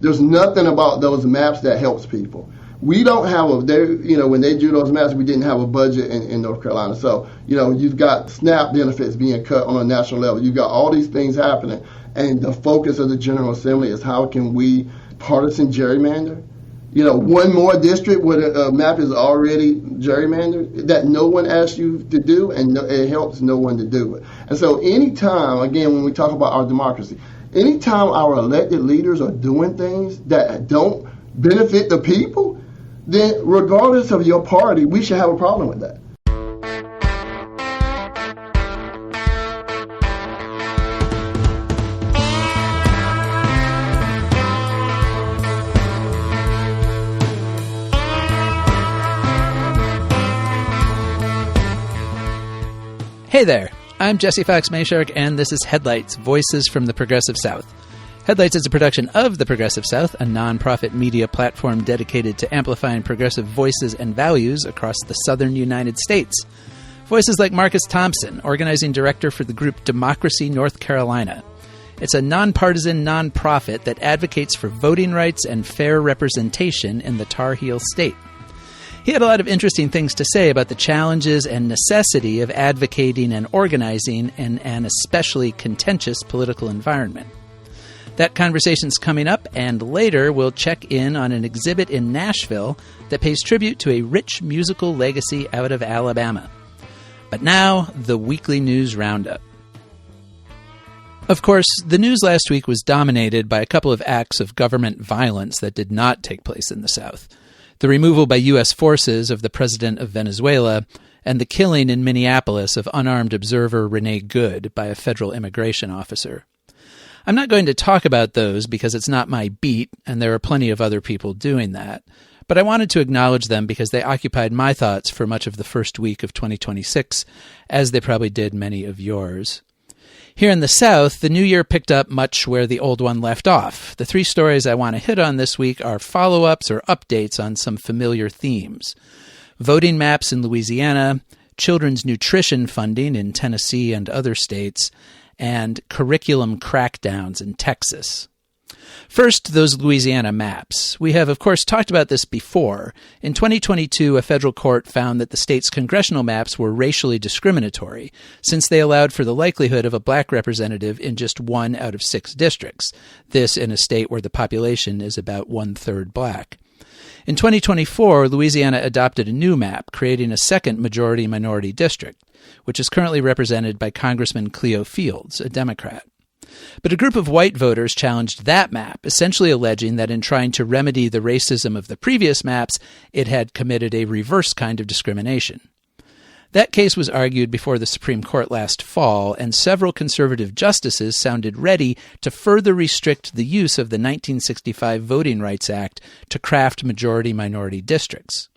There's nothing about those maps that helps people. We don't have when they drew those maps, we didn't have a budget in North Carolina. So, you've got SNAP benefits being cut on a national level. You've got all these things happening. And the focus of the General Assembly is how can we partisan gerrymander? One more district where a map is already gerrymandered that no one asked you to do, and it helps no one to do it. And so anytime, again, when we talk about our democracy, anytime our elected leaders are doing things that don't benefit the people, then regardless of your party, we should have a problem with that. Hey there, I'm Jesse Fox Mayshark, and this is Headlights, Voices from the Progressive South. Headlights is a production of the Progressive South, a nonprofit media platform dedicated to amplifying progressive voices and values across the southern United States. Voices like Marques Thompson, organizing director for the group Democracy North Carolina. It's a nonpartisan nonprofit that advocates for voting rights and fair representation in the Tar Heel state. He had a lot of interesting things to say about the challenges and necessity of advocating and organizing in an especially contentious political environment. That conversation's coming up, and later we'll check in on an exhibit in Nashville that pays tribute to a rich musical legacy out of Alabama. But now, the weekly news roundup. Of course, the news last week was dominated by a couple of acts of government violence that did not take place in the South. The removal by U.S. forces of the president of Venezuela, and the killing in Minneapolis of unarmed observer Renee Good by a federal immigration officer. I'm not going to talk about those because it's not my beat, and there are plenty of other people doing that, but I wanted to acknowledge them because they occupied my thoughts for much of the first week of 2026, as they probably did many of yours. Here in the South, the new year picked up much where the old one left off. The three stories I want to hit on this week are follow-ups or updates on some familiar themes. Voting maps in Louisiana, children's nutrition funding in Tennessee and other states, and curriculum crackdowns in Texas. First, those Louisiana maps. We have, of course, talked about this before. In 2022, a federal court found that the state's congressional maps were racially discriminatory, since they allowed for the likelihood of a black representative in just 1 out of 6 districts. This in a state where the population is about 1/3 black. In 2024, Louisiana adopted a new map, creating a second majority-minority district, which is currently represented by Congressman Cleo Fields, a Democrat. But a group of white voters challenged that map, essentially alleging that in trying to remedy the racism of the previous maps, it had committed a reverse kind of discrimination. That case was argued before the Supreme Court last fall, and several conservative justices sounded ready to further restrict the use of the 1965 Voting Rights Act to craft majority-minority districts.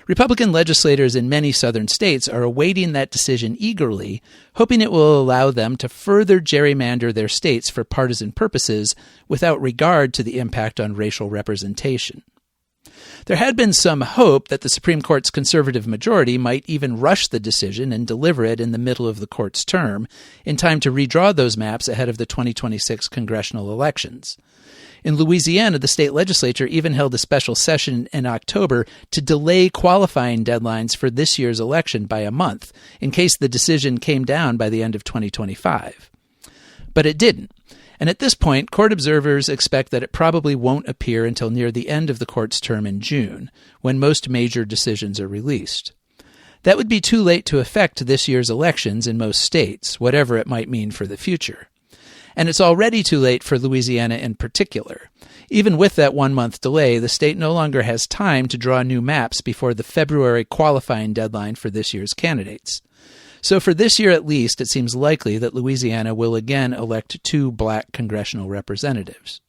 Republican legislators in many southern states are awaiting that decision eagerly, hoping it will allow them to further gerrymander their states for partisan purposes without regard to the impact on racial representation. There had been some hope that the Supreme Court's conservative majority might even rush the decision and deliver it in the middle of the court's term, in time to redraw those maps ahead of the 2026 congressional elections. In Louisiana, the state legislature even held a special session in October to delay qualifying deadlines for this year's election by a month, in case the decision came down by the end of 2025. But it didn't. And at this point, court observers expect that it probably won't appear until near the end of the court's term in June, when most major decisions are released. That would be too late to affect this year's elections in most states, whatever it might mean for the future. And it's already too late for Louisiana in particular. Even with that 1-month delay, the state no longer has time to draw new maps before the February qualifying deadline for this year's candidates. So for this year at least, it seems likely that Louisiana will again elect 2 black congressional representatives.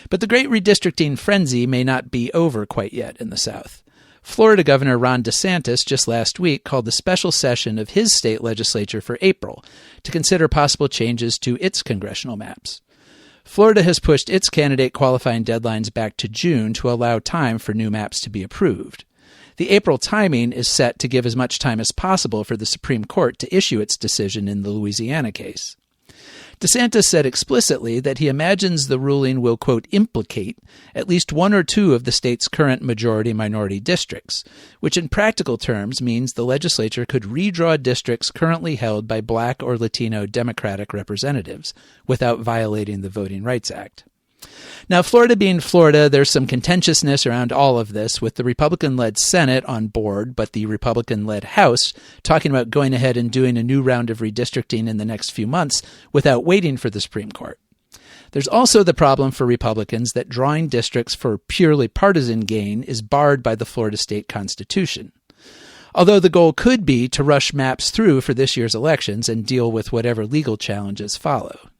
But the great redistricting frenzy may not be over quite yet in the South. Florida Governor Ron DeSantis just last week called a special session of his state legislature for April to consider possible changes to its congressional maps. Florida has pushed its candidate qualifying deadlines back to June to allow time for new maps to be approved. The April timing is set to give as much time as possible for the Supreme Court to issue its decision in the Louisiana case. DeSantis said explicitly that he imagines the ruling will, quote, implicate at least one or two of the state's current majority-minority districts, which in practical terms means the legislature could redraw districts currently held by Black or Latino Democratic representatives without violating the Voting Rights Act. Now, Florida being Florida, there's some contentiousness around all of this, with the Republican-led Senate on board, but the Republican-led House talking about going ahead and doing a new round of redistricting in the next few months without waiting for the Supreme Court. There's also the problem for Republicans that drawing districts for purely partisan gain is barred by the Florida state constitution. Although the goal could be to rush maps through for this year's elections and deal with whatever legal challenges follow.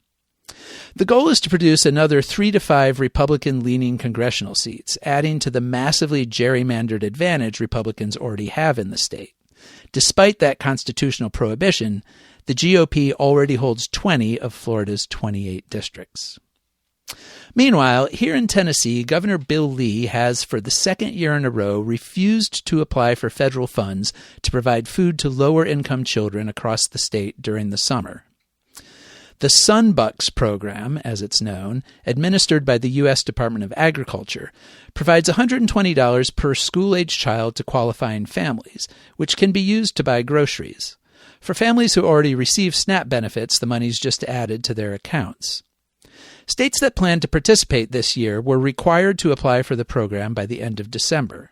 The goal is to produce another 3 to 5 Republican-leaning congressional seats, adding to the massively gerrymandered advantage Republicans already have in the state. Despite that constitutional prohibition, the GOP already holds 20 of Florida's 28 districts. Meanwhile, here in Tennessee, Governor Bill Lee has, for the second year in a row, refused to apply for federal funds to provide food to lower-income children across the state during the summer. The Sunbucks program, as it's known, administered by the U.S. Department of Agriculture, provides $120 per school-age child to qualifying families, which can be used to buy groceries. For families who already receive SNAP benefits, the money's just added to their accounts. States that plan to participate this year were required to apply for the program by the end of December.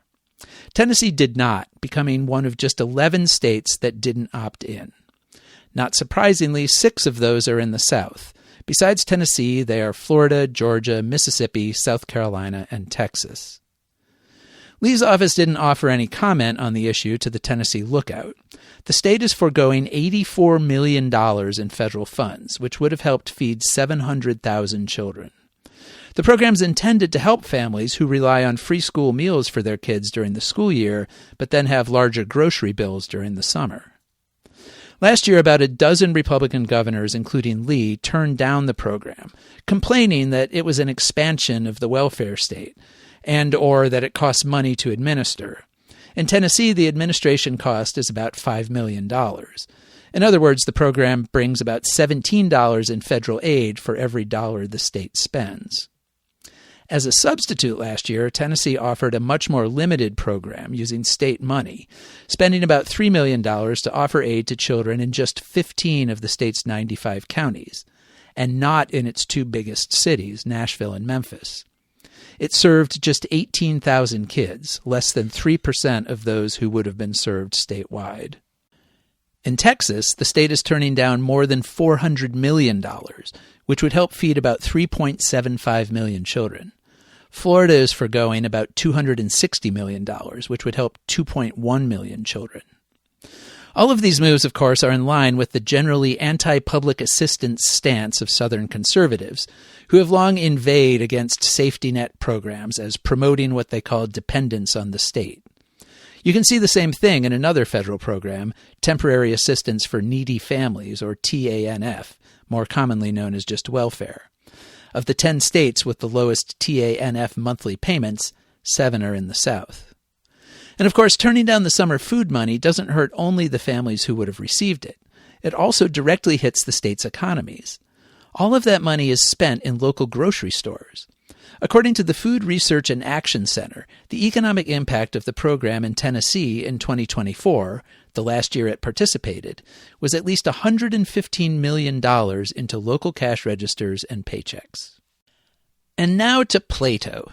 Tennessee did not, becoming one of just 11 states that didn't opt in. Not surprisingly, 6 of those are in the South. Besides Tennessee, they are Florida, Georgia, Mississippi, South Carolina, and Texas. Lee's office didn't offer any comment on the issue to the Tennessee Lookout. The state is foregoing $84 million in federal funds, which would have helped feed 700,000 children. The program's intended to help families who rely on free school meals for their kids during the school year, but then have larger grocery bills during the summer. Last year, about a dozen Republican governors, including Lee, turned down the program, complaining that it was an expansion of the welfare state and or that it costs money to administer. In Tennessee, the administration cost is about $5 million. In other words, the program brings about $17 in federal aid for every dollar the state spends. As a substitute last year, Tennessee offered a much more limited program using state money, spending about $3 million to offer aid to children in just 15 of the state's 95 counties, and not in its 2 biggest cities, Nashville and Memphis. It served just 18,000 kids, less than 3% of those who would have been served statewide. In Texas, the state is turning down more than $400 million, which would help feed about 3.75 million children. Florida is foregoing about $260 million, which would help 2.1 million children. All of these moves, of course, are in line with the generally anti-public assistance stance of Southern conservatives, who have long inveighed against safety net programs as promoting what they call dependence on the state. You can see the same thing in another federal program, Temporary Assistance for Needy Families, or TANF, more commonly known as just welfare. Of the 10 states with the lowest TANF monthly payments, 7 are in the South. And of course, turning down the summer food money doesn't hurt only the families who would have received it. It also directly hits the state's economies. All of that money is spent in local grocery stores. According to the Food Research and Action Center, the economic impact of the program in Tennessee in 2024, the last year it participated, was at least $115 million into local cash registers and paychecks. And now to Plato.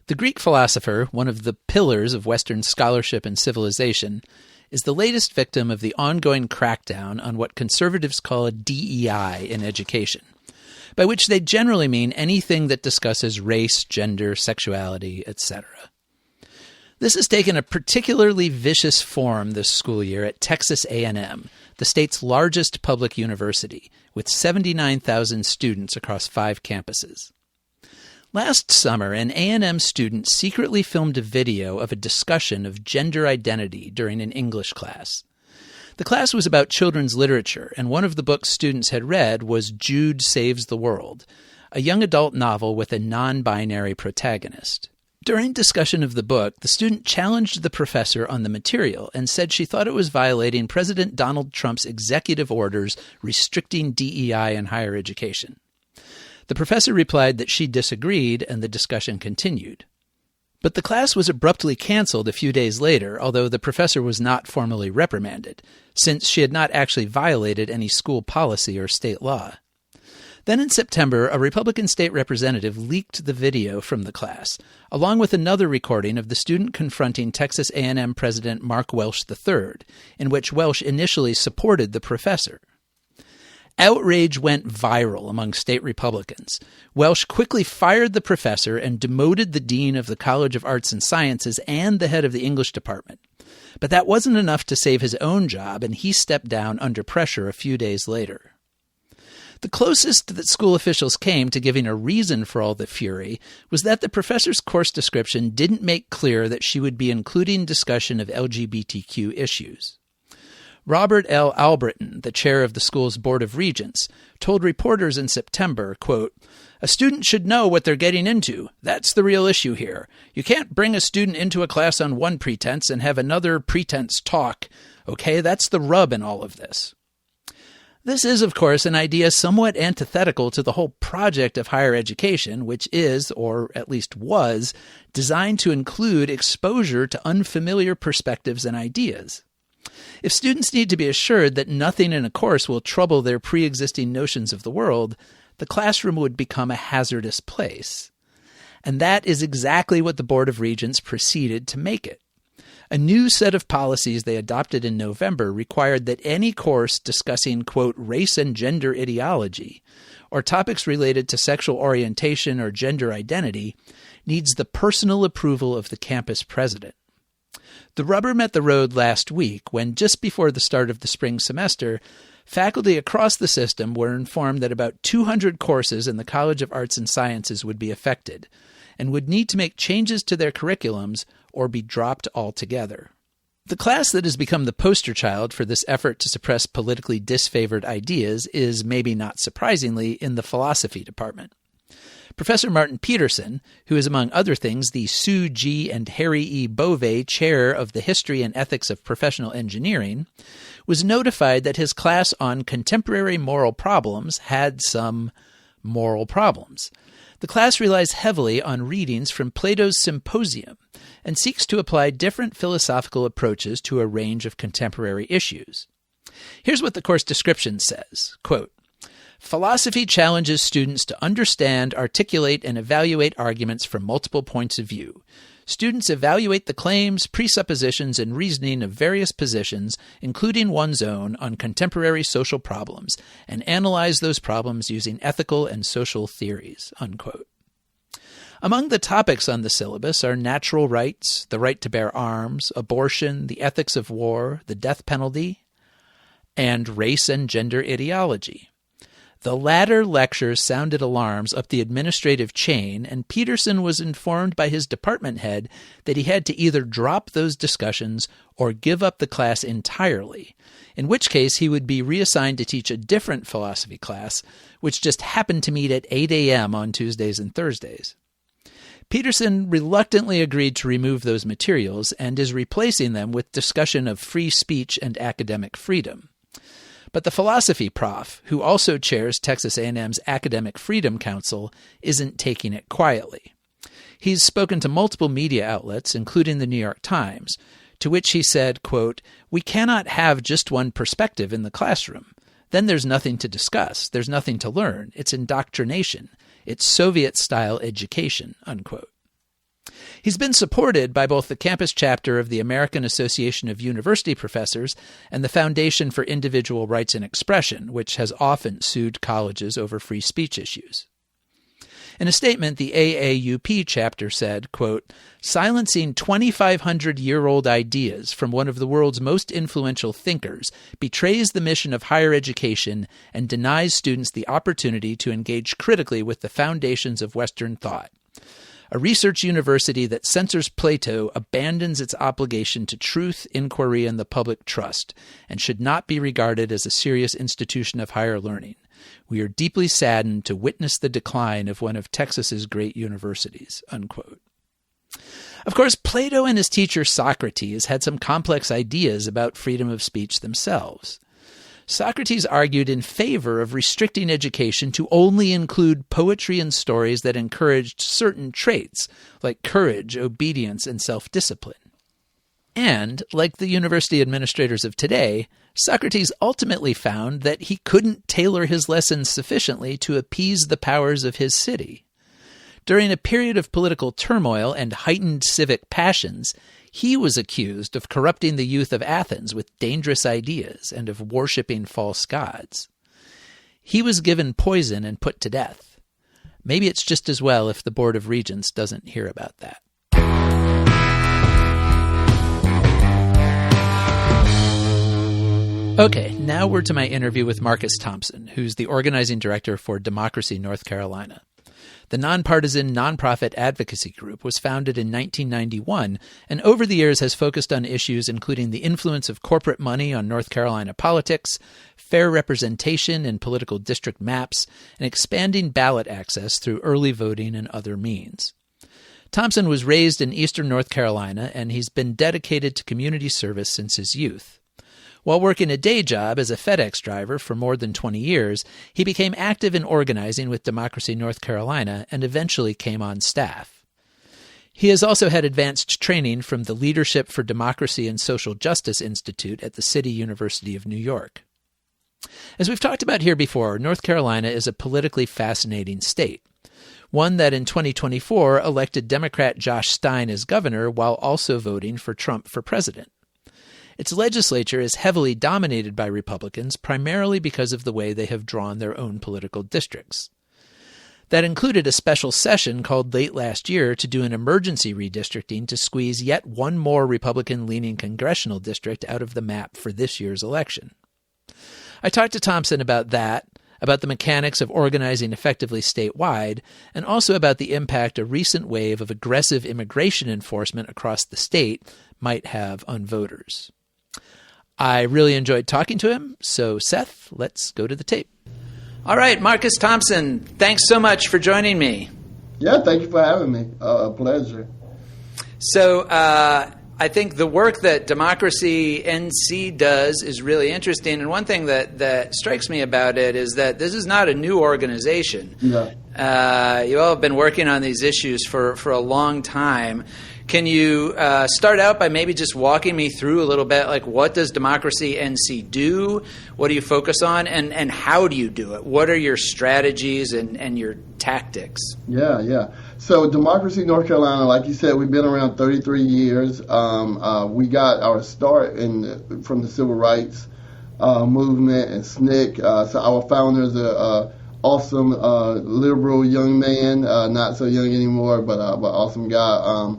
The Greek philosopher, one of the pillars of Western scholarship and civilization, is the latest victim of the ongoing crackdown on what conservatives call a DEI in education, by which they generally mean anything that discusses race, gender, sexuality, etc. This has taken a particularly vicious form this school year at Texas A&M, the state's largest public university, with 79,000 students across 5 campuses. Last summer, an A&M student secretly filmed a video of a discussion of gender identity during an English class. The class was about children's literature, and one of the books students had read was Jude Saves the World, a young adult novel with a non-binary protagonist. During discussion of the book, the student challenged the professor on the material and said she thought it was violating President Donald Trump's executive orders restricting DEI in higher education. The professor replied that she disagreed, and the discussion continued. But the class was abruptly canceled a few days later, although the professor was not formally reprimanded, since she had not actually violated any school policy or state law. Then in September, a Republican state representative leaked the video from the class, along with another recording of the student confronting Texas A&M President Mark Welsh III, in which Welsh initially supported the professor. Outrage went viral among state Republicans. Welsh quickly fired the professor and demoted the dean of the College of Arts and Sciences and the head of the English department. But that wasn't enough to save his own job, and he stepped down under pressure a few days later. The closest that school officials came to giving a reason for all the fury was that the professor's course description didn't make clear that she would be including discussion of LGBTQ issues. Robert L. Albritton, the chair of the school's Board of Regents, told reporters in September, quote, "A student should know what they're getting into. That's the real issue here. You can't bring a student into a class on one pretense and have another pretense talk. Okay, that's the rub in all of this." This is, of course, an idea somewhat antithetical to the whole project of higher education, which is, or at least was, designed to include exposure to unfamiliar perspectives and ideas. If students need to be assured that nothing in a course will trouble their pre-existing notions of the world, the classroom would become a hazardous place. And that is exactly what the Board of Regents proceeded to make it. A new set of policies they adopted in November required that any course discussing, quote, race and gender ideology, or topics related to sexual orientation or gender identity, needs the personal approval of the campus president. The rubber met the road last week when, just before the start of the spring semester, faculty across the system were informed that about 200 courses in the College of Arts and Sciences would be affected, and would need to make changes to their curriculums or be dropped altogether. The class that has become the poster child for this effort to suppress politically disfavored ideas is, maybe not surprisingly, in the philosophy department. Professor Martin Peterson, who is among other things the Sue G. and Harry E. Bove Chair of the History and Ethics of Professional Engineering, was notified that his class on contemporary moral problems had some moral problems. The class relies heavily on readings from Plato's Symposium and seeks to apply different philosophical approaches to a range of contemporary issues. Here's what the course description says, quote, "Philosophy challenges students to understand, articulate, and evaluate arguments from multiple points of view. Students evaluate the claims, presuppositions, and reasoning of various positions, including one's own, on contemporary social problems, and analyze those problems using ethical and social theories," unquote. Among the topics on the syllabus are natural rights, the right to bear arms, abortion, the ethics of war, the death penalty, and race and gender ideology. The latter lectures sounded alarms up the administrative chain, and Peterson was informed by his department head that he had to either drop those discussions or give up the class entirely, in which case he would be reassigned to teach a different philosophy class, which just happened to meet at 8 a.m. on Tuesdays and Thursdays. Peterson reluctantly agreed to remove those materials and is replacing them with discussion of free speech and academic freedom. But the philosophy prof, who also chairs Texas A&M's Academic Freedom Council, isn't taking it quietly. He's spoken to multiple media outlets, including the New York Times, to which he said, quote, "We cannot have just one perspective in the classroom. Then there's nothing to discuss. There's nothing to learn. It's indoctrination. It's Soviet-style education," unquote. He's been supported by both the campus chapter of the American Association of University Professors and the Foundation for Individual Rights and Expression, which has often sued colleges over free speech issues. In a statement, the AAUP chapter said, quote, "Silencing 2,500-year-old ideas from one of the world's most influential thinkers betrays the mission of higher education and denies students the opportunity to engage critically with the foundations of Western thought. A research university that censors Plato abandons its obligation to truth, inquiry, and the public trust, and should not be regarded as a serious institution of higher learning. We are deeply saddened to witness the decline of one of Texas's great universities," unquote. Of course, Plato and his teacher Socrates had some complex ideas about freedom of speech themselves. Socrates argued in favor of restricting education to only include poetry and stories that encouraged certain traits, like courage, obedience, and self-discipline. And, like the university administrators of today, Socrates ultimately found that he couldn't tailor his lessons sufficiently to appease the powers of his city. During a period of political turmoil and heightened civic passions, he was accused of corrupting the youth of Athens with dangerous ideas and of worshipping false gods. He was given poison and put to death. Maybe it's just as well if the Board of Regents doesn't hear about that. Okay, now we're to my interview with Marques Thompson, who's the organizing director for Democracy North Carolina. The nonpartisan, nonprofit advocacy group was founded in 1991 and over the years has focused on issues including the influence of corporate money on North Carolina politics, fair representation in political district maps, and expanding ballot access through early voting and other means. Thompson was raised in eastern North Carolina, and he's been dedicated to community service since his youth. While working a day job as a FedEx driver for more than 20 years, he became active in organizing with Democracy North Carolina and eventually came on staff. He has also had advanced training from the Leadership for Democracy and Social Justice Institute at the City University of New York. As we've talked about here before, North Carolina is a politically fascinating state, one that in 2024 elected Democrat Josh Stein as governor while also voting for Trump for president. Its legislature is heavily dominated by Republicans, primarily because of the way they have drawn their own political districts. That included a special session called late last year to do an emergency redistricting to squeeze yet one more Republican-leaning congressional district out of the map for this year's election. I talked to Thompson about that, about the mechanics of organizing effectively statewide, and also about the impact a recent wave of aggressive immigration enforcement across the state might have on voters. I really enjoyed talking to him, so Seth, let's go to the tape. All right, Marques Thompson, thanks so much for joining me. Yeah, thank you for having me. A pleasure. So I think the work that Democracy NC does is really interesting, and one thing that strikes me about it is that this is not a new organization. Yeah. You all have been working on these issues for a long time. Can you start out by maybe just walking me through a little bit, like what does Democracy NC do? What do you focus on? And how do you do it? What are your strategies and your tactics? Yeah. So Democracy North Carolina, like you said, we've been around 33 years. We got our start from the civil rights movement and SNCC. So our founder is a awesome liberal young man, not so young anymore, but awesome guy.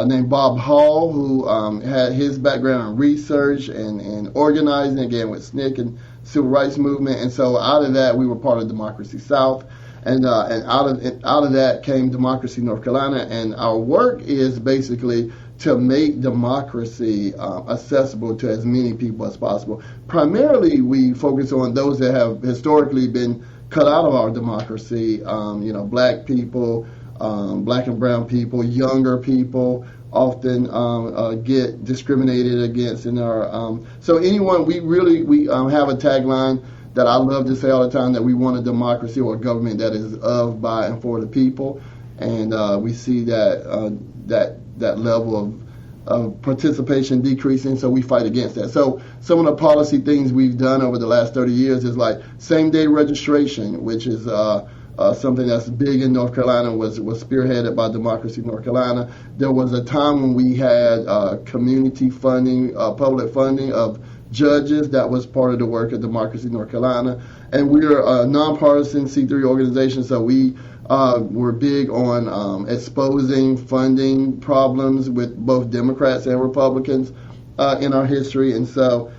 Named Bob Hall, who had his background in research and organizing, again, with SNCC and civil rights movement. And so out of that, we were part of Democracy South. And out of that came Democracy North Carolina. And our work is basically to make democracy accessible to as many people as possible. Primarily, we focus on those that have historically been cut out of our democracy, black people, black and brown people, younger people often get discriminated against in our. So anyone, we have a tagline that I love to say all the time, that we want a democracy or a government that is of, by, and for the people, and we see that level of participation decreasing, so we fight against that. So some of the policy things we've done over the last 30 years is like same-day registration, which is something that's big in North Carolina, was spearheaded by Democracy North Carolina. There was a time when we had community funding, public funding of judges. That was part of the work of Democracy North Carolina. And we're a nonpartisan C3 organization, so we were big on exposing funding problems with both Democrats and Republicans in our history. And so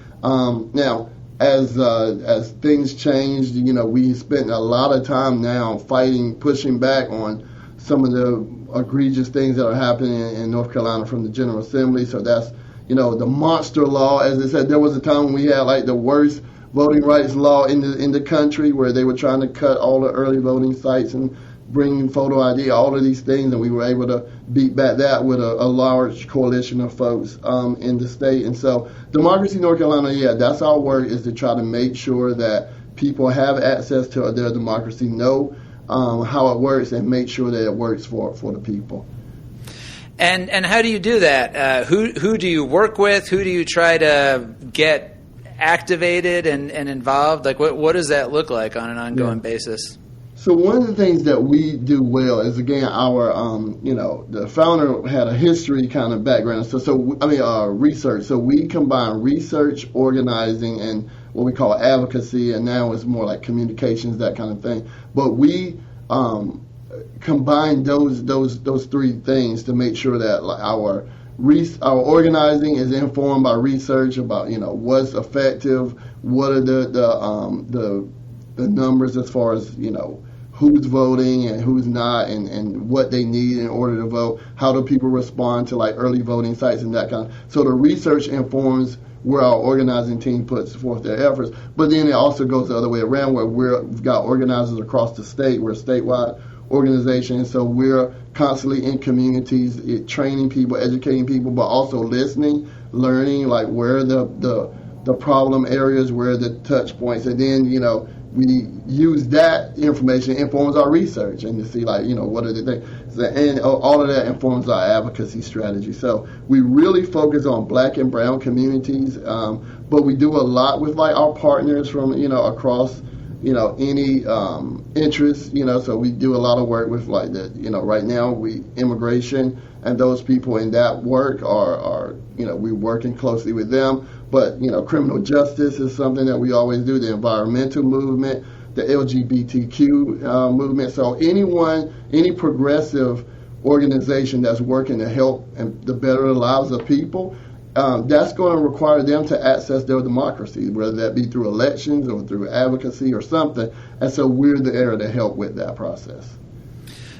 now, as things changed, we spent a lot of time now pushing back on some of the egregious things that are happening in North Carolina from the General Assembly. So that's, the monster law. As I said, there was a time when we had like the worst voting rights law in the country, where they were trying to cut all the early voting sites and bringing photo ID, all of these things, and we were able to beat back that with a large coalition of folks in the state. And so Democracy North Carolina, yeah, that's our work, is to try to make sure that people have access to their democracy, know how it works, and make sure that it works for the people. And how do you do that? Who do you work with? Who do you try to get activated and involved? Like, what does that look like on an ongoing basis? So one of the things that we do well is, again, our, the founder had a history kind of background. Research. So we combine research, organizing, and what we call advocacy, and now it's more like communications, that kind of thing. But we combine those three things to make sure that our organizing is informed by research about what's effective, what are the numbers as far as who's voting and who's not, and what they need in order to vote. How do people respond to like early voting sites and that kind of. So the research informs where our organizing team puts forth their efforts. But then it also goes the other way around, where we've got organizers across the state. We're a statewide organization, so we're constantly in communities, training people, educating people, but also listening, learning, like where the problem areas, where the touch points, and then we use that information, informs our research, and to see what are the things, and all of that informs our advocacy strategy. So we really focus on Black and Brown communities, but we do a lot with our partners from across any interests, so we do a lot of work with right now immigration, and those people in that work are we're working closely with them. But criminal justice is something that we always do, the environmental movement, the LGBTQ movement. So any progressive organization that's working to help and the better the lives of people, that's going to require them to access their democracy, whether that be through elections or through advocacy or something. And so we're there to help with that process.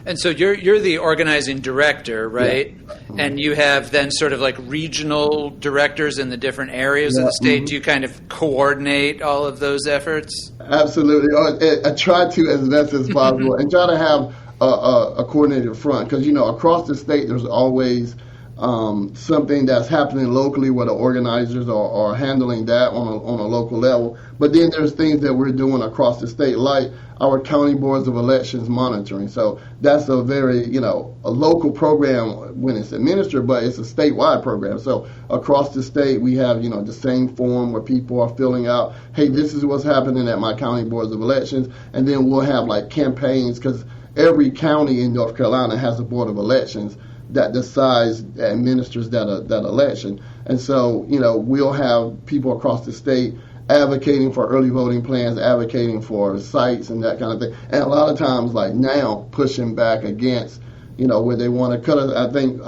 And so you're the organizing director, right? Yeah. Mm-hmm. And you have then sort of like regional directors in the different areas of the state. Mm-hmm. Do you kind of coordinate all of those efforts? Absolutely. I try to as best as possible and try to have a coordinated front, because across the state there's always something that's happening locally where the organizers are handling that on a local level. But then there's things that we're doing across the state, like our county boards of elections monitoring. So that's a very, a local program when it's administered, but it's a statewide program. So across the state, we have, the same form where people are filling out, hey, this is what's happening at my county boards of elections. And then we'll have campaigns, because every county in North Carolina has a board of elections that decides, administers that election. And so, we'll have people across the state advocating for early voting plans, advocating for sites and that kind of thing. And a lot of times, now, pushing back against, where they want to cut it. I think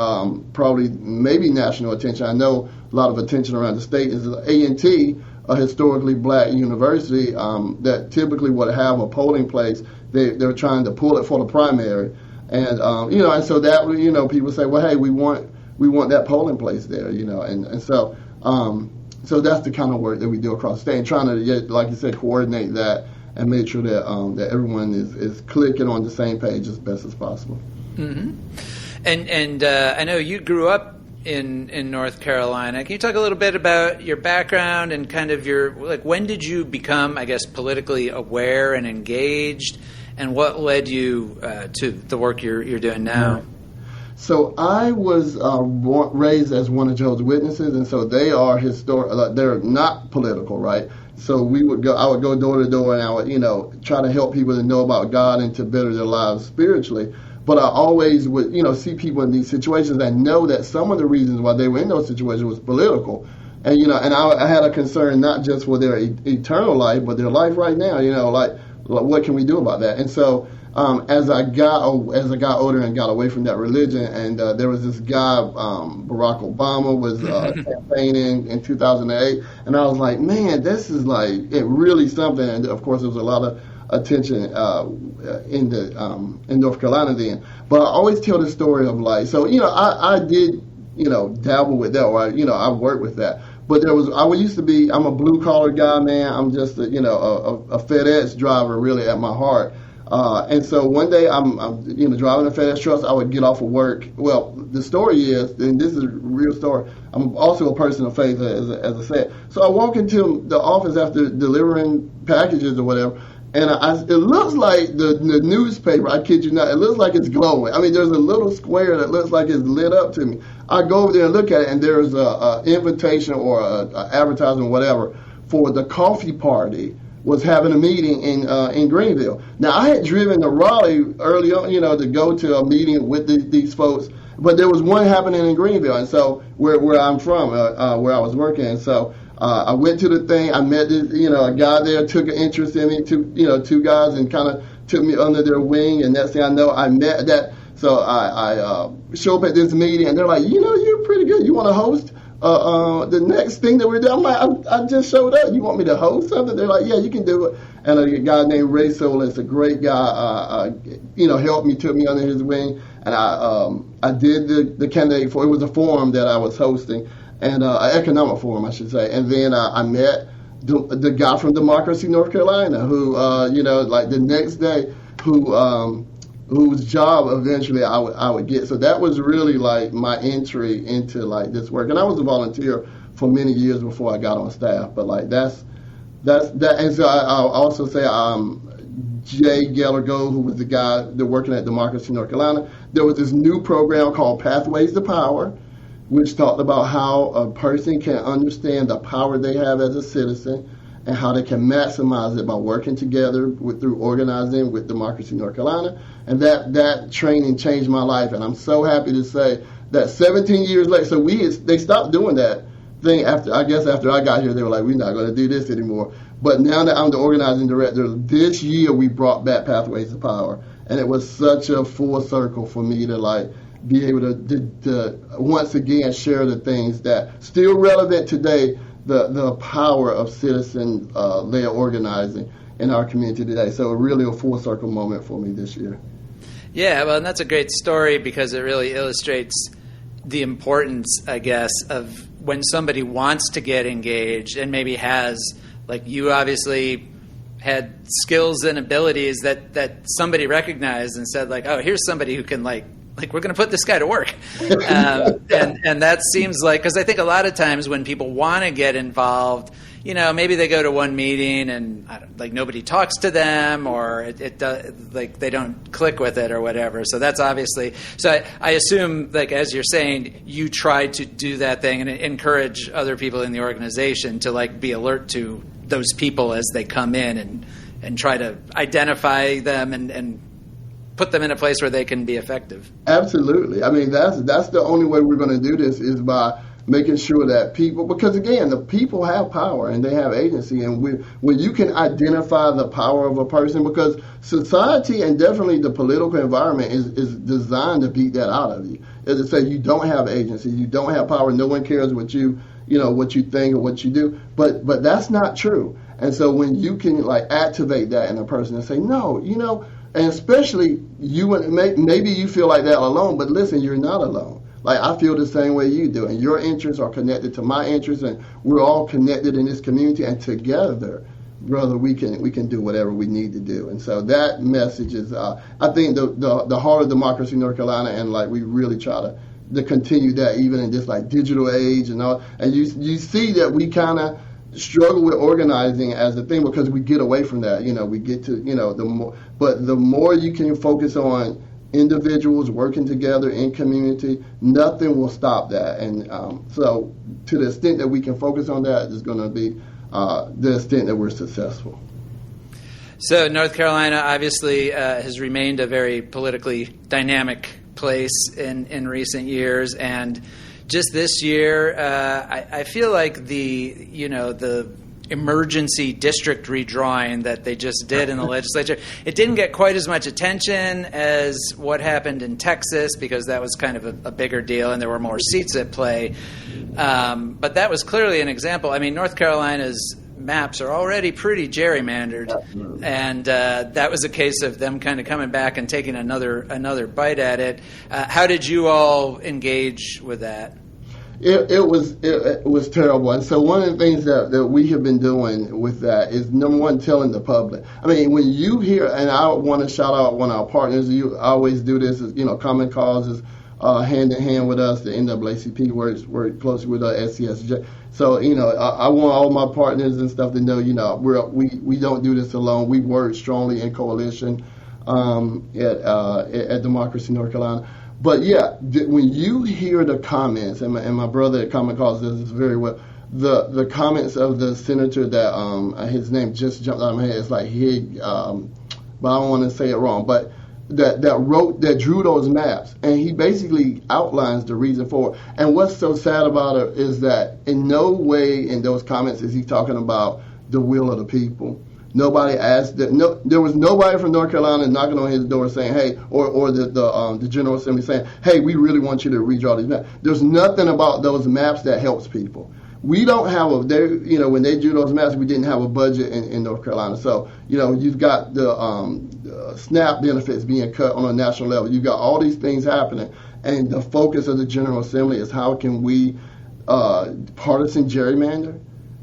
probably maybe national attention. I know a lot of attention around the state is A&T, a historically Black university that typically would have a polling place. They're trying to pull it for the primary. And and so that people say, well, hey, we want that polling place there, and so that's the kind of work that we do across the state, and trying to, like you said, coordinate that and make sure that that everyone is clicking on the same page as best as possible. Mm-hmm. And I know you grew up in North Carolina. Can you talk a little bit about your background and kind of when did you become, I guess, politically aware and engaged? And what led you to the work you're doing now? So I was raised as one of Jehovah's Witnesses, and so they are they're not political, right? So I would go door to door, and I would, try to help people to know about God and to better their lives spiritually. But I always would, see people in these situations and know that some of the reasons why they were in those situations was political. And, and I had a concern not just for their eternal life, but their life right now, what can we do about that? And so as I got older and got away from that religion, and there was this guy, Barack Obama, was campaigning in 2008, and I was like, man, this is it really something. And of course, there was a lot of attention in North Carolina then. But I always tell the story of I did dabble with that, or I worked with that. But I'm a blue collar guy, man. I'm just a FedEx driver really at my heart. And so one day I'm driving a FedEx truck. I would get off of work. Well, the story is, and this is a real story, I'm also a person of faith, as I said. So I walk into the office after delivering packages or whatever, and it looks like the newspaper, I kid you not, it looks like it's glowing. I mean, there's a little square that looks like it's lit up to me. I go over there and look at it, and there's a invitation or a advertisement, whatever, for the coffee party was having a meeting in Greenville. Now, I had driven to Raleigh early on, to go to a meeting with these folks, but there was one happening in Greenville, and so where I'm from, where I was working, and so I went to the thing. I met a guy there, took an interest in me, two guys, and kind of took me under their wing, and next thing I know, I met that. So I show up at this meeting, and they're like, you're pretty good. You want to host the next thing that we're doing? I'm like, I just showed up. You want me to host something? They're like, yeah, you can do it. And a guy named Ray Solis, a great guy, helped me, took me under his wing, and I did the candidate for, it was a forum that I was hosting, and an economic forum, I should say. And then I met the guy from Democracy, North Carolina, who, like the next day, whose job eventually I would get. So that was really like my entry into like this work. And I was a volunteer for many years before I got on staff. But like that's that. And so I'll also say Jay Gellergo, who was the guy that working at Democracy North Carolina. There was this new program called Pathways to Power, which talked about how a person can understand the power they have as a citizen and how they can maximize it by working together through organizing with Democracy North Carolina. And that training changed my life. And I'm so happy to say that 17 years later, so they stopped doing that thing after I got here. They were like, we're not going to do this anymore. But now that I'm the organizing director, this year we brought back Pathways to Power. And it was such a full circle for me to like be able to once again share the things that still relevant today, the power of citizen-led organizing in our community today. So really a full circle moment for me this year. Yeah, well, and that's a great story because it really illustrates the importance, I guess, of when somebody wants to get engaged and maybe has, like you obviously had skills and abilities that somebody recognized and said, like, oh, here's somebody who can, like we're going to put this guy to work. And that seems like, because I think a lot of times when people want to get involved, maybe they go to one meeting and nobody talks to them, or they don't click with it or whatever. So that's obviously, so I assume, like, as you're saying, you try to do that thing and encourage other people in the organization to like be alert to those people as they come in and try to identify them and put them in a place where they can be effective. Absolutely. I mean, that's the only way we're going to do this is by making sure that people, because again, the people have power and they have agency, and when you can identify the power of a person, because society and definitely the political environment is designed to beat that out of you. As I say, you don't have agency, you don't have power, no one cares what you think or what you do, but that's not true. And so when you can like activate that in a person and say, no, and especially you, maybe you feel like that alone, but listen, you're not alone. Like, I feel the same way you do, and your interests are connected to my interests, and we're all connected in this community, and together, brother, we can do whatever we need to do. And so that message is, I think, the heart of Democracy North Carolina, and like we really try to continue that even in this like digital age and all. And you see that we kind of struggle with organizing as a thing because we get away from that. We get to the more you can focus on individuals working together in community, nothing will stop that. And so to the extent that we can focus on that is going to be the extent that we're successful. So North Carolina obviously has remained a very politically dynamic place in recent years, and just this year, I feel like the emergency district redrawing that they just did in the legislature, it didn't get quite as much attention as what happened in Texas because that was kind of a bigger deal and there were more seats at play. But that was clearly an example. I mean, North Carolina's maps are already pretty gerrymandered, and that was a case of them kind of coming back and taking another bite at it. How did you all engage with that? It was terrible. And so one of the things that we have been doing with that is, number one, telling the public. I mean, when you hear, and I want to shout out one of our partners, I always do this, is, Common Cause is hand in hand with us. The NAACP works closely with SCSJ. So, I want all my partners and stuff to know, we don't do this alone. We work strongly in coalition at Democracy North Carolina. But yeah, when you hear the comments, and my brother at Common Cause does this very well, the comments of the senator that his name just jumped out of my head, it's like Hig, but I don't want to say it wrong, but that drew those maps, and he basically outlines the reason for it. And what's so sad about it is that in no way in those comments is he talking about the will of the people. Nobody asked that. No, there was nobody from North Carolina knocking on his door saying, "Hey," or the General Assembly saying, "Hey, we really want you to redraw these maps." There's nothing about those maps that helps people. We don't have when they drew those maps, we didn't have a budget in North Carolina. So, you've got the SNAP benefits being cut on a national level. You've got all these things happening, and the focus of the General Assembly is how can we partisan gerrymander.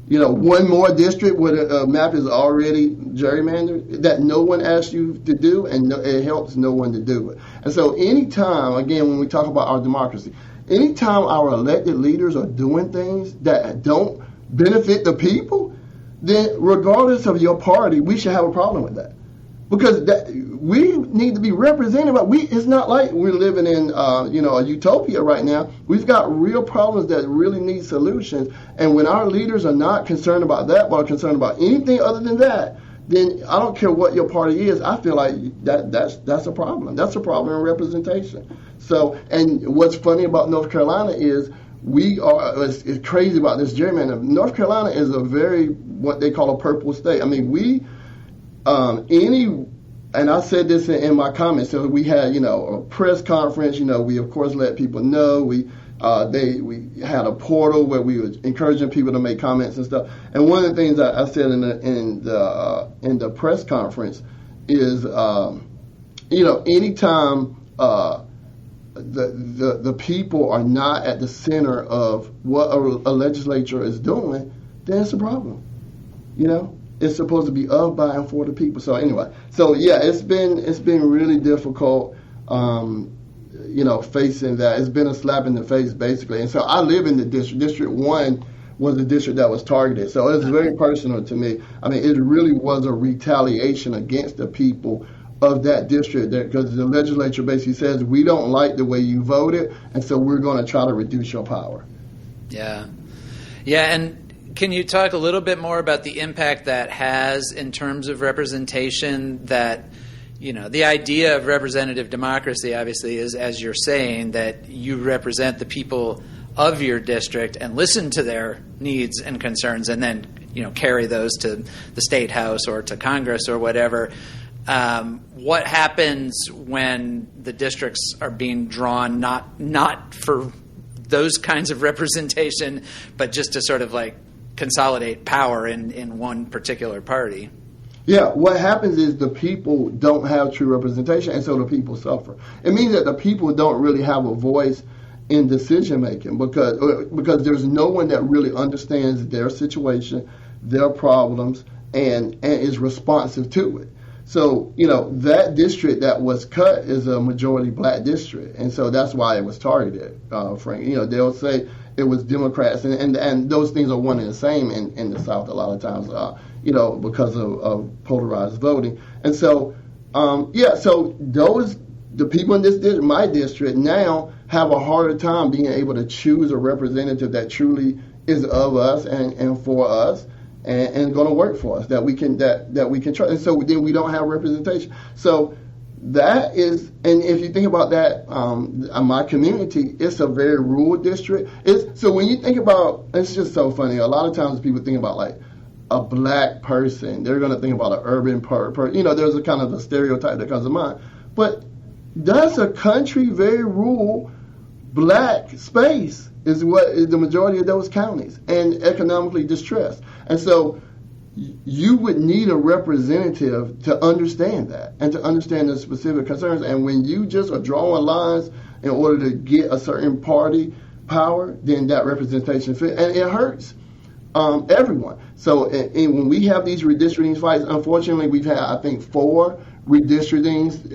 One more district where a map is already gerrymandered that no one asked you to do, and it helps no one to do it. And so anytime, again, when we talk about our democracy, anytime our elected leaders are doing things that don't benefit the people, then regardless of your party, we should have a problem with that. Because we need to be represented. But it's not like we're living in a utopia right now. We've got real problems that really need solutions. And when our leaders are not concerned about that, but are concerned about anything other than that, then I don't care what your party is. I feel like that's a problem. That's a problem in representation. So, and what's funny about North Carolina is it's crazy about this gerrymander. North Carolina is a very, what they call a purple state. I mean, and I said this in my comments. So we had, a press conference. We of course let people know. We had a portal where we were encouraging people to make comments and stuff. And one of the things I said in the press conference is, anytime the people are not at the center of what a legislature is doing, then it's a problem. It's supposed to be of, by, and for the people. So anyway, it's been really difficult, facing that. It's been a slap in the face, basically. And so I live in the district. District 1 was the district that was targeted. So it's very personal to me. I mean, it really was a retaliation against the people of that district, because the legislature basically says, we don't like the way you voted, and so we're going to try to reduce your power. Yeah, and can you talk a little bit more about the impact that has in terms of representation? That, the idea of representative democracy obviously is, as you're saying, that you represent the people of your district and listen to their needs and concerns, and then, carry those to the state house or to Congress or whatever. What happens when the districts are being drawn not for those kinds of representation, but just to sort of consolidate power in one particular party? Yeah, what happens is the people don't have true representation, and so the people suffer. It means that the people don't really have a voice in decision making because there's no one that really understands their situation, their problems, and is responsive to it. So, that district that was cut is a majority black district, and so that's why it was targeted, Frank. They'll say it was Democrats, and those things are one and the same in the South a lot of times, because of polarized voting. And so, so the people in this district, my district, now have a harder time being able to choose a representative that truly is of us and for us, and going to work for us, that we can trust. And so then we don't have representation. So that is, and if you think about that, my community, it's a very rural district. So when you think about, it's just so funny. A lot of times people think about a black person, they're going to think about an urban person. There's a kind of a stereotype that comes to mind. But that's a country, very rural, black space is what is the majority of those counties, and economically distressed. And so you would need a representative to understand that and to understand the specific concerns. And when you just are drawing lines in order to get a certain party power, then that representation fit, and it hurts everyone. So and when we have these redistricting fights, unfortunately, we've had, I think, 4 redistrictings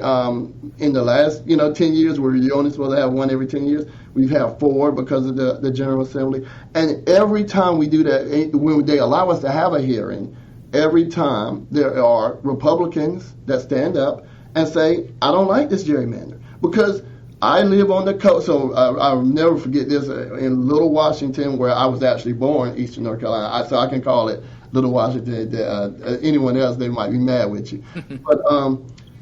in the last 10 years. Where you're only supposed to have one every 10 years. We've had 4 because of the General Assembly. And every time we do that, when they allow us to have a hearing, every time there are Republicans that stand up and say, I don't like this gerrymander. Because I live on the coast, so I'll never forget this, in Little Washington, where I was actually born, Eastern North Carolina. So I can call it Little Washington. Anyone else, they might be mad with you.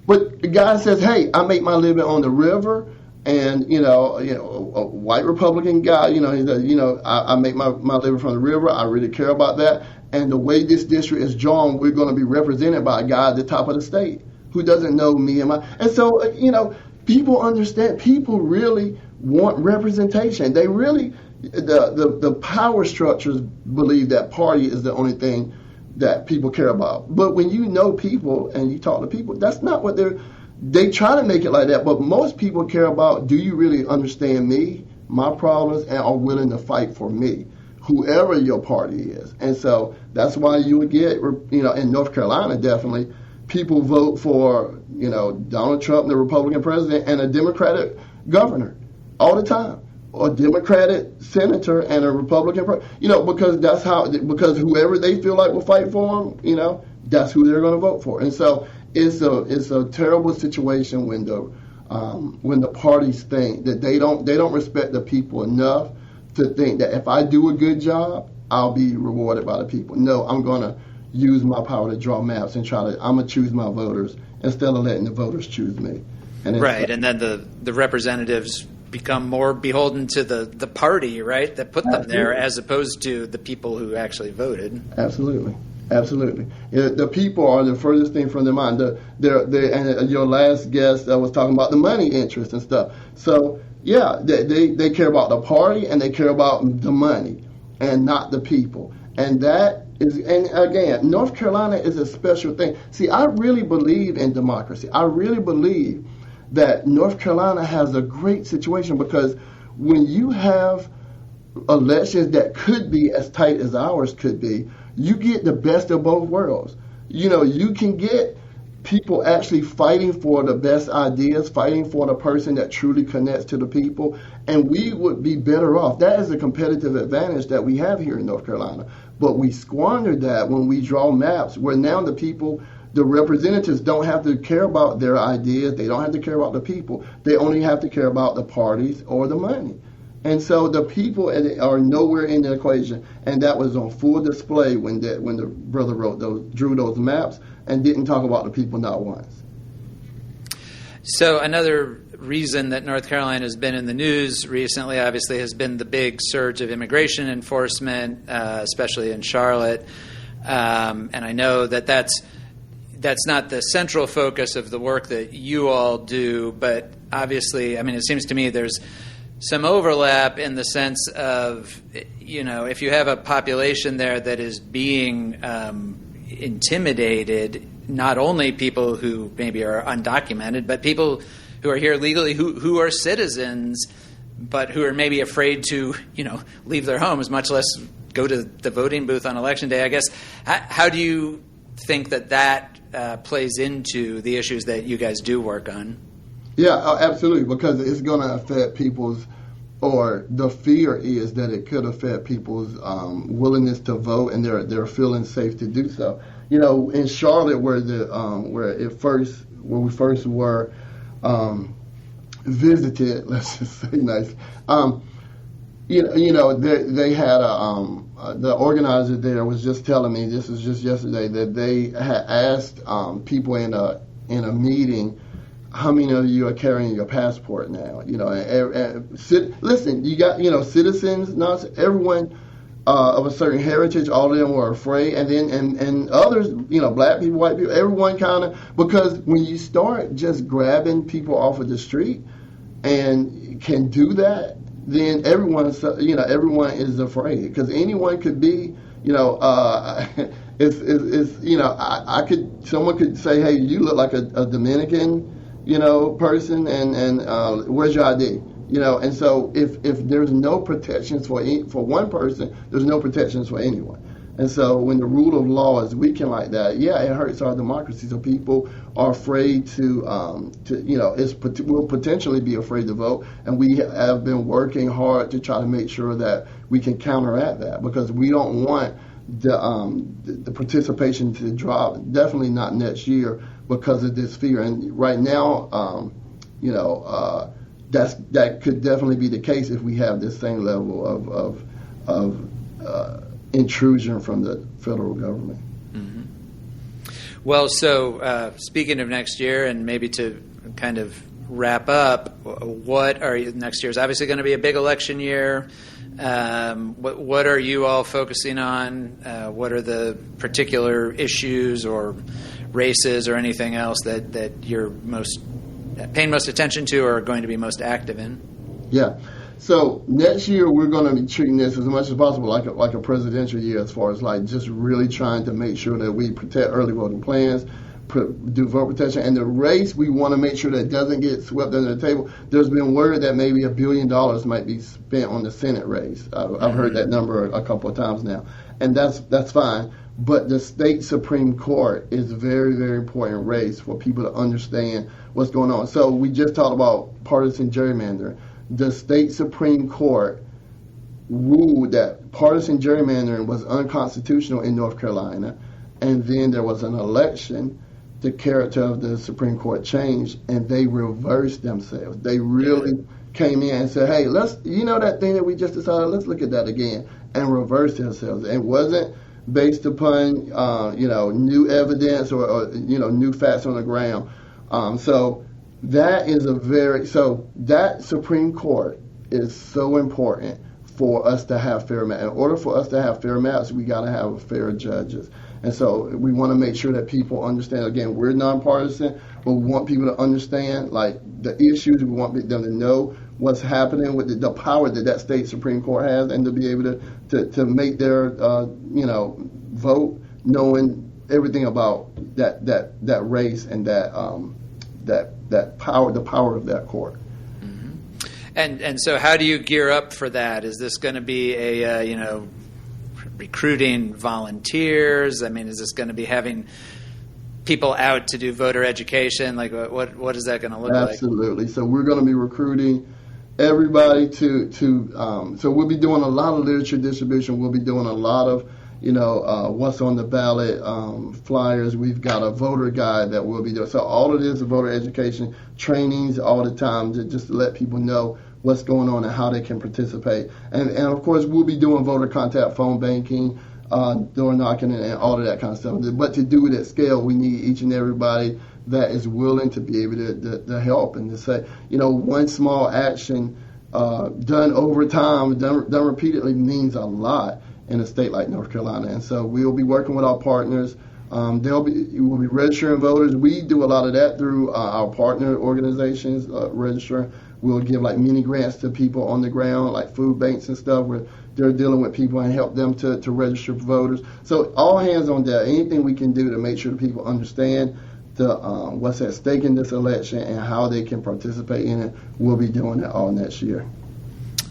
But the guy says, hey, I make my living on the river, and a white Republican guy, he said, I make my living from the river. I really care about that. And the way this district is drawn, we're going to be represented by a guy at the top of the state who doesn't know me and my. And so, people understand. People really want representation. They really, the power structures believe that party is the only thing that people care about. But when you know people and you talk to people, that's not what they try to make it like that. But most people care about, do you really understand me, my problems, and are willing to fight for me, whoever your party is. And so that's why you would get, in North Carolina, definitely, people vote for, Donald Trump, the Republican president, and a Democratic governor all the time, or a Democratic senator and a Republican because whoever they feel like will fight for them, that's who they're going to vote for. And so it's a terrible situation when the parties think that they don't respect the people enough to think that if I do a good job, I'll be rewarded by the people. No, I'm going to use my power to draw maps and I'm going to choose my voters instead of letting the voters choose me. And right, and then the representatives become more beholden to the party, right, that put them there, as opposed to the people who actually voted. Absolutely. The people are the furthest thing from their mind. And your last guest was talking about the money interest and stuff. So, yeah, they care about the party and they care about the money and not the people. And that is, and again, North Carolina is a special thing. See, I really believe in democracy. I really believe that North Carolina has a great situation, because when you have elections that could be as tight as ours could be, you get the best of both worlds. You can get people actually fighting for the best ideas, fighting for the person that truly connects to the people, and we would be better off. That is a competitive advantage that we have here in North Carolina. But we squandered that when we draw maps where now the representatives don't have to care about their ideas. They don't have to care about the people. They only have to care about the parties or the money. And so the people are nowhere in the equation. And that was on full display when the brother drew those maps and didn't talk about the people not once. So another reason that North Carolina has been in the news recently, obviously, has been the big surge of immigration enforcement, especially in Charlotte. And I know that's not the central focus of the work that you all do, but obviously, it seems to me there's some overlap in the sense of, if you have a population there that is being intimidated, not only people who maybe are undocumented, but people who are here legally who are citizens, but who are maybe afraid to, leave their homes, much less go to the voting booth on Election Day. I guess, how do you think that plays into the issues that you guys do work on? Yeah, absolutely, because it's going to affect people's, or the fear is that it could affect people's willingness to vote, and they're feeling safe to do so. In Charlotte, where we first were visited, let's just say nice. They had the organizer there was just telling me, this was just yesterday, that they had asked people in a meeting, how many of you are carrying your passport now? Listen, you got citizens, not everyone of a certain heritage. All of them were afraid, and then and others, black people, white people, everyone kind of, because when you start just grabbing people off of the street and can do that, then everyone is afraid, because anyone could be, someone could say, hey, you look like a Dominican, person, and where's your ID? And so if there's no protections for one person, there's no protections for anyone. And so when the rule of law is weakened like that, yeah, it hurts our democracy. So people are afraid will potentially be afraid to vote. And we have been working hard to try to make sure that we can counteract that, because we don't want the participation to drop, definitely not next year, because of this fear. And right now, that could definitely be the case if we have this same level of intrusion from the federal government. Mm-hmm. Well, so speaking of next year, and maybe to kind of wrap up, next year is obviously going to be a big election year. What are you all focusing on? What are the particular issues or races or anything else that you're paying most attention to or are going to be most active in? Yeah. So next year we're going to be treating this as much as possible like a presidential year, as far as like just really trying to make sure that we protect early voting plans, do vote protection, and the race, we want to make sure that it doesn't get swept under the table. There's been word that maybe $1 billion might be spent on the Senate race. I've heard that number a couple of times now, and that's fine. But the state Supreme Court is a very, very important race for people to understand what's going on. So we just talked about partisan gerrymandering. The state Supreme Court ruled that partisan gerrymandering was unconstitutional in North Carolina, and then there was an election. The character of the Supreme Court changed, and they reversed themselves. They really came in and said, hey, that thing that we just decided, let's look at that again, and reverse themselves. It wasn't based upon, new evidence or new facts on the ground. So that Supreme Court is so important for us to have fair maps. In order for us to have fair maps, we got to have fair judges. And so we want to make sure that people understand, again, we're nonpartisan, but we want people to understand, like, the issues. We want them to know what's happening with the power that state Supreme Court has, and to be able to make their, vote knowing everything about that race and that power, the power of that court. Mm-hmm. And so how do you gear up for that? Is this going to be a, recruiting volunteers? I mean, is this going to be having people out to do voter education? Like, what is that going to look like? Absolutely. So we're going to be recruiting everybody so we'll be doing a lot of literature distribution. We'll be doing a lot of, what's on the ballot, flyers. We've got a voter guide that we'll be doing. So all of this is voter education trainings all the time, just to let people know what's going on and how they can participate. And of course, we'll be doing voter contact phone banking, door knocking, and all of that kind of stuff. But to do it at scale, we need each and everybody that is willing to be able to help and to say, one small action done over time, done repeatedly, means a lot in a state like North Carolina. And so we'll be working with our partners. We'll be registering voters. We do a lot of that through our partner organizations, registering. We'll give like mini grants to people on the ground, like food banks and stuff, where they're dealing with people and help them to register for voters. So all hands on deck. Anything we can do to make sure that people understand what's at stake in this election and how they can participate in it, we'll be doing it all next year.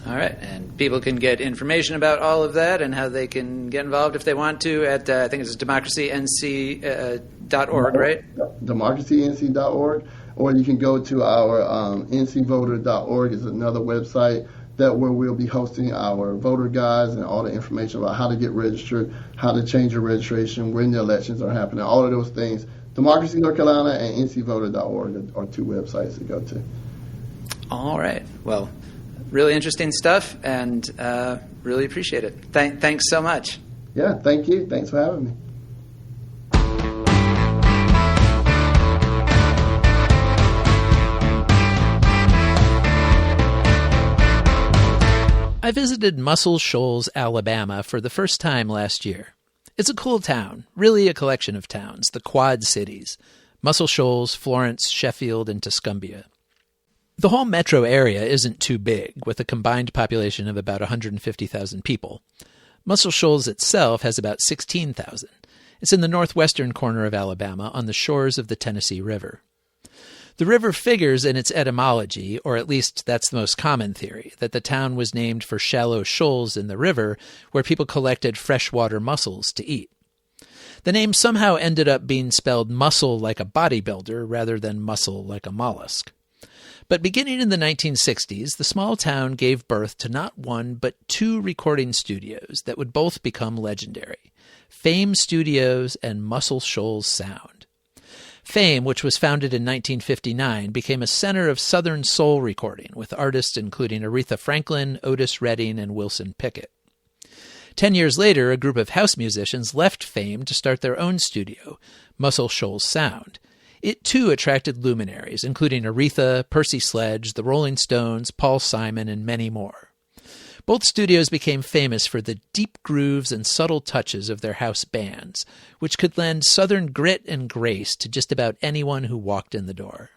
All right, and people can get information about all of that and how they can get involved if they want to at, I think it's democracync.org, right? Democracync.org, or you can go to our ncvoter.org is another website where we'll be hosting our voter guides and all the information about how to get registered, how to change your registration, when the elections are happening, all of those things. Democracy North Carolina and ncvoter.org are two websites to go to. All right, well, really interesting stuff, and really appreciate it. Thanks so much. Yeah, thank you. Thanks for having me. I visited Muscle Shoals, Alabama for the first time last year. It's a cool town, really a collection of towns, the Quad Cities: Muscle Shoals, Florence, Sheffield, and Tuscumbia. The whole metro area isn't too big, with a combined population of about 150,000 people. Muscle Shoals itself has about 16,000. It's in the northwestern corner of Alabama on the shores of the Tennessee River. The river figures in its etymology, or at least that's the most common theory, that the town was named for shallow shoals in the river where people collected freshwater mussels to eat. The name somehow ended up being spelled muscle like a bodybuilder rather than muscle like a mollusk. But beginning in the 1960s, the small town gave birth to not one but two recording studios that would both become legendary: Fame Studios and Muscle Shoals Sound. Fame, which was founded in 1959, became a center of Southern soul recording, with artists including Aretha Franklin, Otis Redding, and Wilson Pickett. 10 years later, a group of house musicians left Fame to start their own studio, Muscle Shoals Sound. It too attracted luminaries, including Aretha, Percy Sledge, the Rolling Stones, Paul Simon, and many more. Both studios became famous for the deep grooves and subtle touches of their house bands, which could lend Southern grit and grace to just about anyone who walked in the door.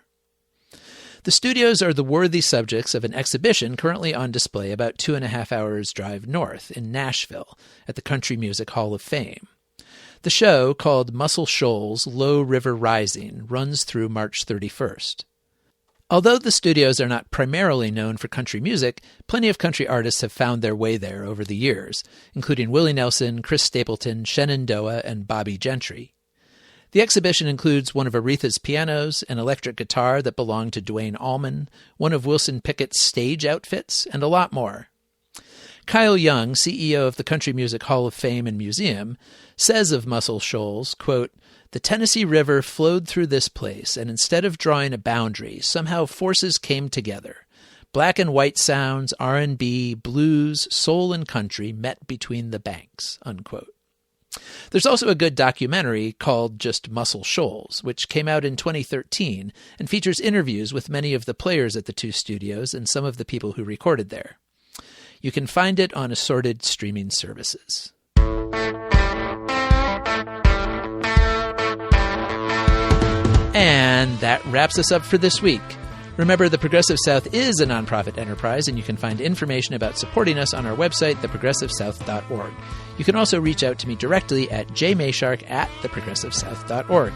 The studios are the worthy subjects of an exhibition currently on display about 2.5 hours drive north in Nashville at the Country Music Hall of Fame. The show, called Muscle Shoals Low River Rising, runs through March 31st. Although the studios are not primarily known for country music, plenty of country artists have found their way there over the years, including Willie Nelson, Chris Stapleton, Shenandoah, and Bobby Gentry. The exhibition includes one of Aretha's pianos, an electric guitar that belonged to Duane Allman, one of Wilson Pickett's stage outfits, and a lot more. Kyle Young, CEO of the Country Music Hall of Fame and Museum, says of Muscle Shoals, quote, "The Tennessee River flowed through this place, and instead of drawing a boundary, somehow forces came together. Black and white sounds, R&B, blues, soul, and country met between the banks," unquote. There's also a good documentary called just Muscle Shoals, which came out in 2013 and features interviews with many of the players at the two studios and some of the people who recorded there. You can find it on assorted streaming services. And that wraps us up for this week. Remember, The Progressive South is a nonprofit enterprise, and you can find information about supporting us on our website, theprogressivesouth.org. You can also reach out to me directly at jmayshark@theprogressivesouth.org.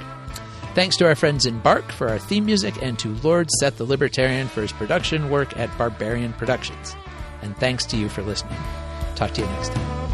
Thanks to our friends in Bark for our theme music, and to Lord Seth the Libertarian for his production work at Barbarian Productions. And thanks to you for listening. Talk to you next time.